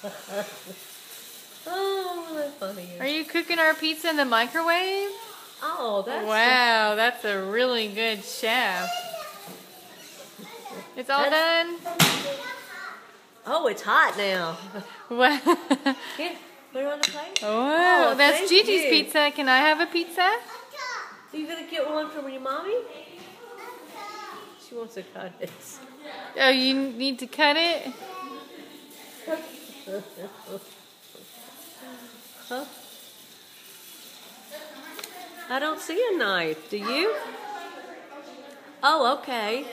Oh, that's funny. Are you cooking our pizza in the microwave? Oh, that's... Wow, that's a really good chef. It's all done? Oh, it's hot now. Wow. Here, put it on the plate. Oh, that's thank Gigi's you. pizza. Can I have a pizza? Are you going to get one from your mommy? She wants to cut it. Oh, you need to cut it? Huh? I don't see a knife. Do you? Oh, okay.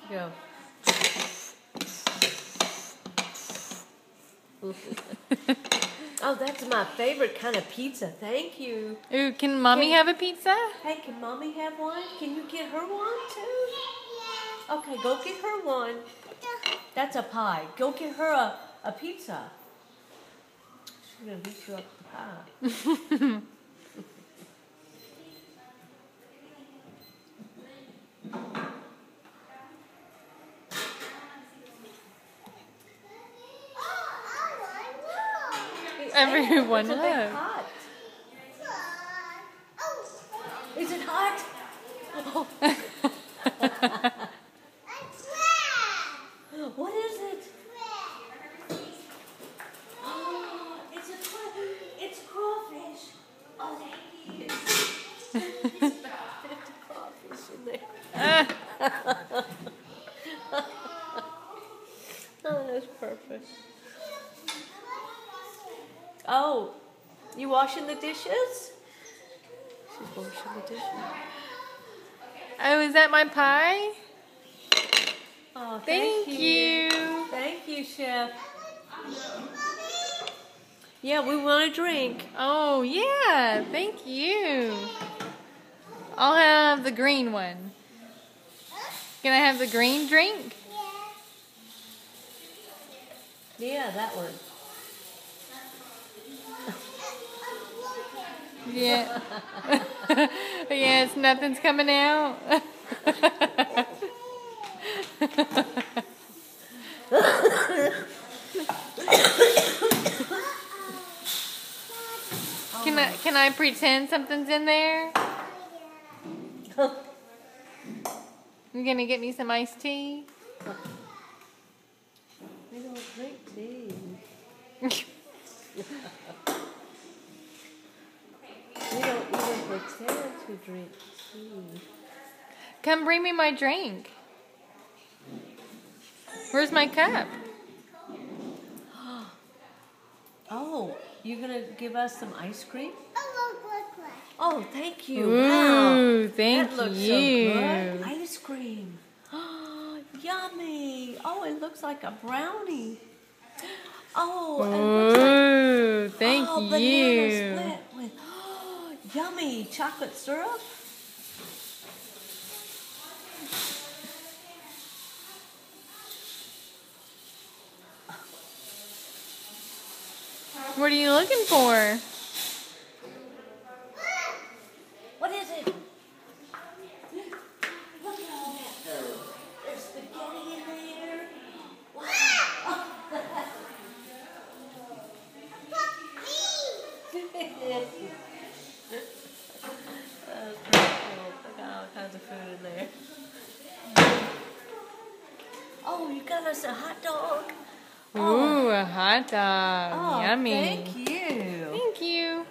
Go. Oh, that's my favorite kind of pizza. Thank you. Ooh, can Mommy have a pizza? Hey, can Mommy have one? Can you get her one too? Okay, go get her one. That's a pie. Go get her a pizza. She's going to beat you up the pie. Everyone It's a big loves. pot. Is it hot? Oh. What is it? Oh, it's crawfish. Oh, it's about 50 crawfish in there. Oh, that's perfect. Oh, you washing the dishes? She's washing the dishes. Oh, is that my pie? Oh, Thank you. Thank you, Chef. Yeah, we want a drink. Oh, yeah. Thank you. I'll have the green one. Can I have the green drink? Yeah, that one. Yeah. Yes, nothing's coming out. Can I pretend something's in there? You gonna get me some iced tea? We don't drink tea. We don't even pretend to drink tea. Come bring me my drink. Where's my cup? Oh, you're going to give us some ice cream? Oh, thank you. Ooh, Wow. thank That looks you. so good. Ice cream. Oh, yummy. Oh, it looks like a brownie. Oh, it looks like Thank banana you. split with yummy chocolate syrup. What are you looking for? What is it? Look at all that. There's spaghetti in there. Wow. That was pretty cool. I got all kinds of food in there. Oh, you got us a hot dog. Ooh, a hot dog. Oh, Yummy. thank you. Thank you.